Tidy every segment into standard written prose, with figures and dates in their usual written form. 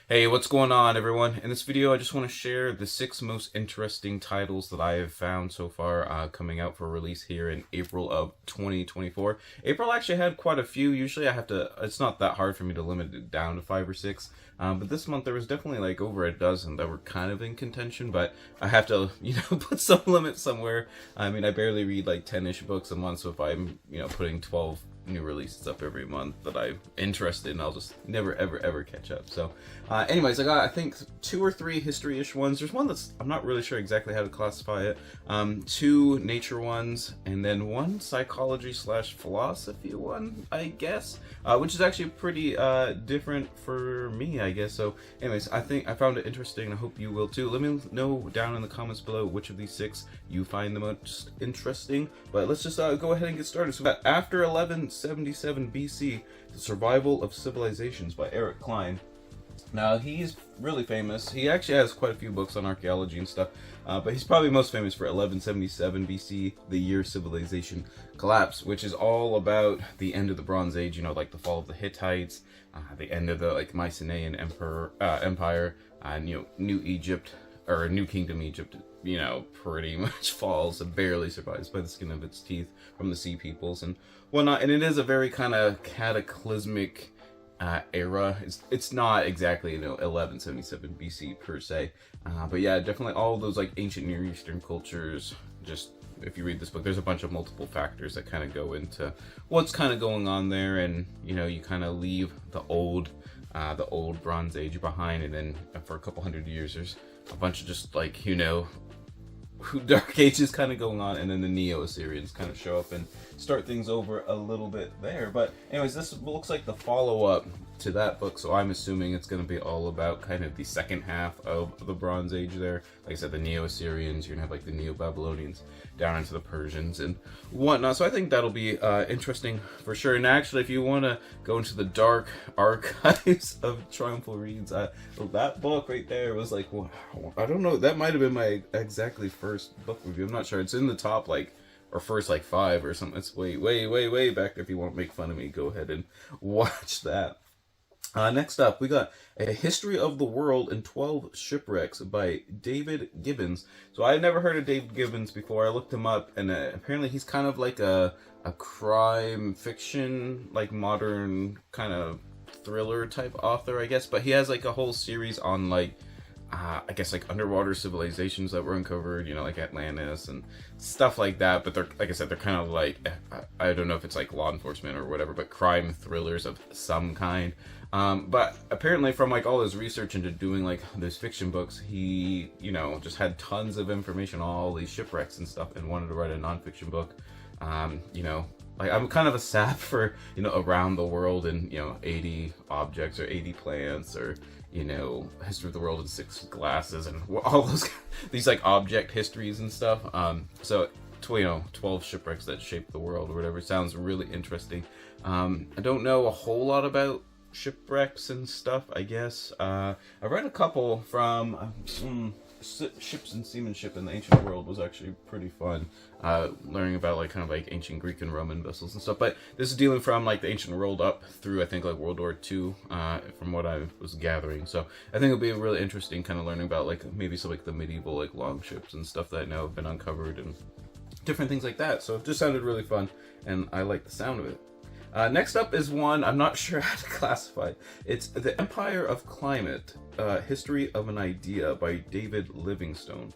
Hey, what's going on, everyone? In this video, I just want to share the 6 most interesting titles that I have found so far coming out for release here in April of 2024. April actually had quite a few. Usually I have to, it's not that hard for me to limit it down to 5 or 6. But this month there was definitely like over a dozen that were kind of in contention, but I have to, put some limit somewhere. I mean, I barely read like 10-ish books a month, so if I'm, putting 12 new releases up every month that I'm interested in, I'll just never ever catch up. So anyways, I got I think 2 or 3 history-ish ones. There's one that's I'm not really sure exactly how to classify it. 2 nature ones, and then 1 psychology/philosophy one, I guess, which is actually pretty different for me, I guess. So anyways, I think I found it interesting. I hope you will too. Let me know down in the comments below which of these 6 you find the most interesting. But let's just go ahead and get started. So after 1177 BC, The Survival of Civilizations by Eric Klein. Now, he's really famous. He actually has quite a few books on archaeology and stuff, but he's probably most famous for 1177 BC, the year civilization collapsed, which is all about the end of the Bronze Age, like the fall of the Hittites, the end of the Mycenaean Empire, New Egypt, or New Kingdom Egypt, pretty much falls and barely survives by the skin of its teeth from the Sea Peoples and whatnot. And it is a very kind of cataclysmic era. It's not exactly 1177 BC per se, but yeah, definitely all those ancient Near Eastern cultures. Just if you read this book, there's a bunch of multiple factors that kind of go into what's kind of going on there, and you kind of leave the old Bronze Age behind, and then for a couple hundred years there's a bunch of just Dark Ages kind of going on, and then the Neo-Assyrians kind of show up and start things over a little bit there. But anyways, this looks like the follow-up to that book, so I'm assuming it's going to be all about kind of the second half of the Bronze Age there. Like I said, the Neo-Assyrians, you're going to have the Neo-Babylonians down into the Persians and whatnot. So I think that'll be interesting for sure. And actually, if you want to go into the dark archives of Triumphal Reads, that book right there was wow, I don't know, that might have been my exactly first book review. I'm not sure. It's in the top or first 5 or something. It's way back there. If you want to make fun of me, go ahead and watch that. Next up, we got A History of the World in 12 Shipwrecks by David Gibbons. So I've never heard of David Gibbons before. I looked him up, and apparently he's kind of like a crime fiction, modern kind of thriller type author, I guess. But he has a whole series on I guess underwater civilizations that were uncovered, like Atlantis and stuff like that. But they're, like I said, they're kind of I don't know if it's law enforcement or whatever, but crime thrillers of some kind. But apparently from all his research into doing those fiction books, he, just had tons of information on all these shipwrecks and stuff, and wanted to write a nonfiction book. I'm kind of a sap for, around the world and, 80 objects or 80 plants or, history of the world in 6 glasses and all those, these object histories and stuff. So, 12 shipwrecks that shaped the world or whatever. It sounds really interesting. I don't know a whole lot about shipwrecks and stuff, I guess. I read a couple from ships and seamanship in the ancient world. Was actually pretty fun. Learning about ancient Greek and Roman vessels and stuff. But this is dealing from the ancient world up through I think World War II, from what I was gathering. So I think it'll be really interesting kind of learning about maybe some the medieval longships and stuff that I know have been uncovered and different things like that. So it just sounded really fun, and I like the sound of it. Next up is one I'm not sure how to classify. It's The Empire of Climate, History of an Idea by David Livingstone.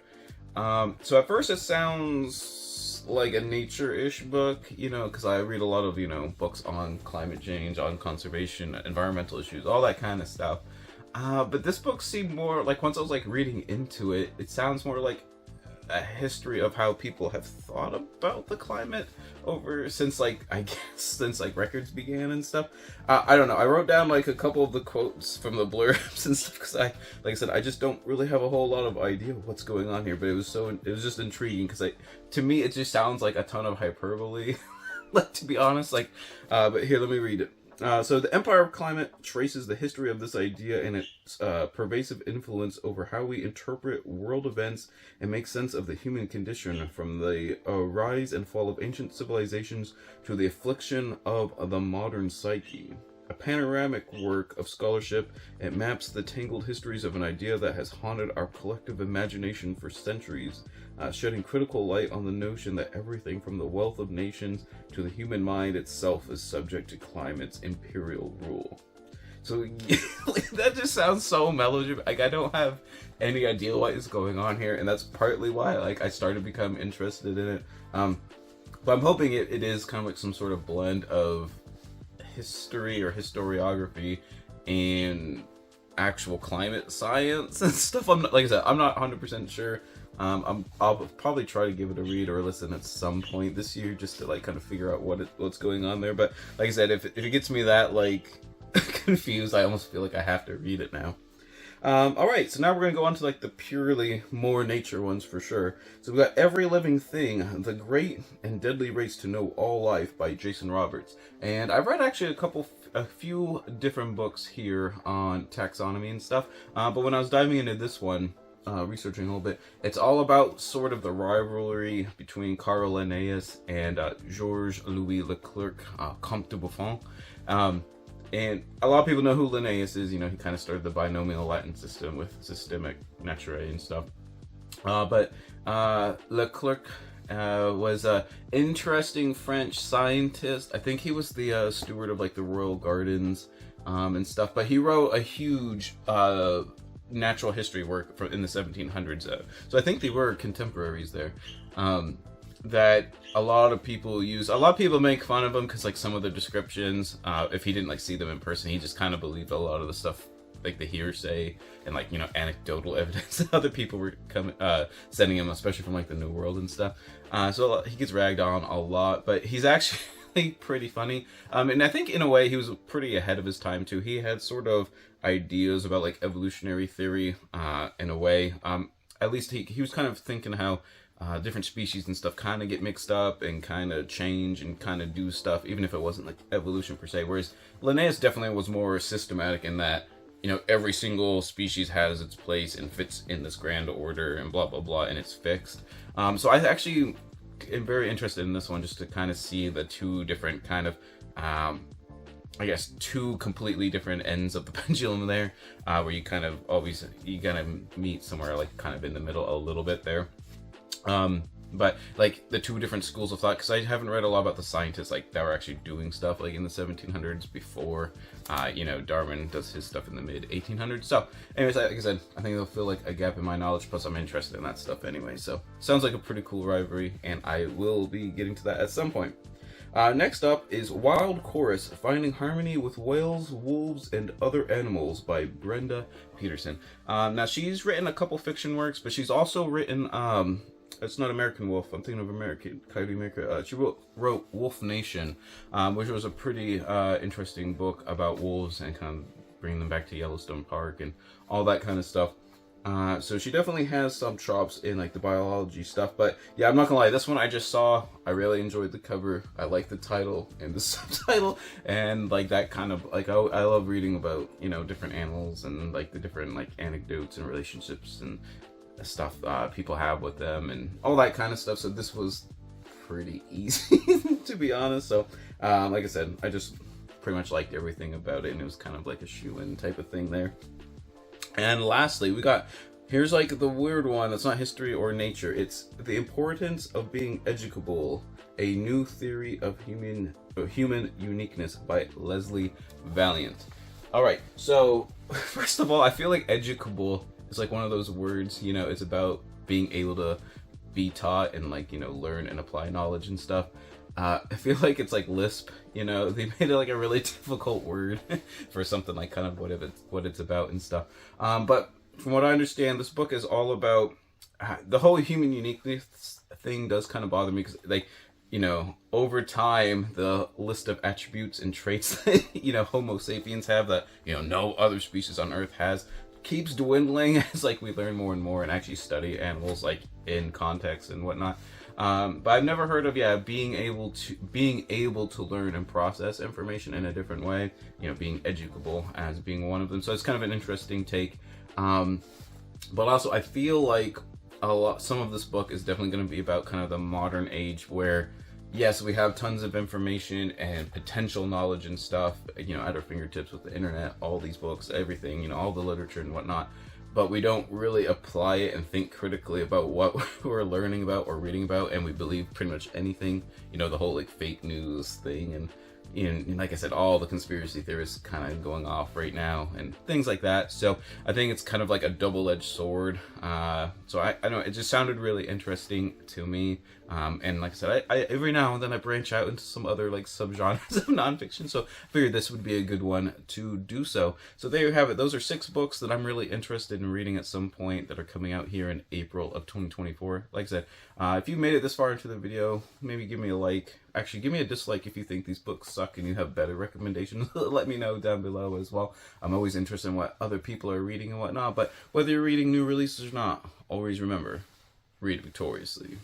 So at first it sounds like a nature-ish book, because I read a lot of, books on climate change, on conservation, environmental issues, all that kind of stuff. But this book seemed more once I was reading into it, it sounds more like a history of how people have thought about the climate since I guess since records began and stuff. I don't know. I wrote down a couple of the quotes from the blurbs and stuff because like I said, I just don't really have a whole lot of idea of what's going on here. But it was just intriguing because to me it just sounds like a ton of hyperbole. To be honest, but here, let me read it. So the Empire of Climate traces the history of this idea and its pervasive influence over how we interpret world events and make sense of the human condition, from the rise and fall of ancient civilizations to the affliction of the modern psyche. a panoramic work of scholarship. It maps the tangled histories of an idea that has haunted our collective imagination for centuries, shedding critical light on the notion that everything from the wealth of nations to the human mind itself is subject to climate's imperial rule. So that just sounds so melodramatic. Like, I don't have any idea what is going on here, and that's partly why I started to become interested in it. But I'm hoping it is kind of like some sort of blend of history or historiography and actual climate science and stuff. I'm not, like I said, I'm not 100% sure. I'll probably try to give it a read or listen at some point this year just to like kind of figure out what's going on there. But like I said, if it gets me that like confused, I almost feel like I have to read it now. Alright, so now we're going to go on to like the purely more nature ones for sure. So we got Every Living Thing, The Great and Deadly Race to Know All Life by Jason Roberts. And I've read actually a few different books here on taxonomy and stuff. But when I was diving into this one, researching a little bit, it's all about sort of the rivalry between Carl Linnaeus and Georges Louis Leclerc, Comte de Buffon. And a lot of people know who Linnaeus is. You know, he kind of started the binomial Latin system with systemic naturae and stuff. But Leclerc was an interesting French scientist. I think he was the steward of like the royal gardens and stuff. But he wrote a huge natural history work in the 1700s. So I think they were contemporaries there. That a lot of people use. A lot of people make fun of him because like some of the descriptions, if he didn't like see them in person, he just kind of believed a lot of the stuff, like the hearsay and like, you know, anecdotal evidence that other people were sending him, especially from like the New World and stuff. So he gets ragged on a lot, but he's actually pretty funny. And I think in a way he was pretty ahead of his time too. He had sort of ideas about like evolutionary theory in a way. At least he was kind of thinking how different species and stuff kind of get mixed up and kind of change and kind of do stuff, even if it wasn't like evolution per se. Whereas Linnaeus definitely was more systematic in that, you know, every single species has its place and fits in this grand order and blah, blah, blah, and it's fixed. So I actually am very interested in this one just to kind of see the two different kind of, I guess, two completely different ends of the pendulum there, where you kind of meet somewhere like kind of in the middle a little bit there. But like the two different schools of thought, because I haven't read a lot about the scientists like that were actually doing stuff like in the 1700s before, you know, Darwin does his stuff in the mid 1800s. So anyways, like I said, I think it'll fill like a gap in my knowledge, plus I'm interested in that stuff anyway. So sounds like a pretty cool rivalry, and I will be getting to that at some point. Next up is Wild Chorus, Finding Harmony with Whales, Wolves, and Other Animals by Brenda Peterson. Now she's written a couple fiction works, but she's also written, it's not American Wolf, I'm thinking of American Coyote Maker. She wrote Wolf Nation, which was a pretty interesting book about wolves and kind of bringing them back to Yellowstone Park and all that kind of stuff. So she definitely has some chops in like the biology stuff, but yeah, I'm not gonna lie, this one I just saw, I really enjoyed the cover, I like the title and the subtitle, and like that kind of like, I love reading about, you know, different animals and like the different like anecdotes and relationships and stuff people have with them and all that kind of stuff. So this was pretty easy to be honest. So like I said, I just pretty much liked everything about it, and it was kind of like a shoe-in type of thing there. And lastly, we got, here's like the weird one that's not history or nature. It's The Importance of Being Educable, A New Theory of Human Uniqueness by Leslie Valiant. Alright, so first of all, I feel like educable is like one of those words, you know, it's about being able to be taught and like, you know, learn and apply knowledge and stuff. I feel like it's like Lisp, you know, they made it like a really difficult word for something like kind of what it's about and stuff. But from what I understand, this book is all about the whole human uniqueness thing does kind of bother me because, like, you know, over time, the list of attributes and traits that, you know, Homo sapiens have that, you know, no other species on Earth has keeps dwindling as like we learn more and more and actually study animals like in context and whatnot. But I've never heard of being able to learn and process information in a different way. You know, being educable as being one of them. So it's kind of an interesting take. But also I feel like some of this book is definitely going to be about kind of the modern age where, Yes, we have tons of information and potential knowledge and stuff, you know, at our fingertips with the internet, all these books, everything, you know, all the literature and whatnot. But we don't really apply it and think critically about what we're learning about or reading about, and we believe pretty much anything, you know, the whole like fake news thing, and like I said, all the conspiracy theorists kind of going off right now and things like that. So I think it's kind of like a double-edged sword. So I know it just sounded really interesting to me. And like I said, I every now and then I branch out into some other like subgenres of nonfiction. So I figured this would be a good one to do so. So there you have it. Those are 6 books that I'm really interested in reading at some point that are coming out here in April of 2024. Like I said, if you made it this far into the video, maybe give me a like. Actually, give me a dislike if you think these books suck and you have better recommendations. Let me know down below as well. I'm always interested in what other people are reading and whatnot. But whether you're reading new releases or not, always remember, read victoriously.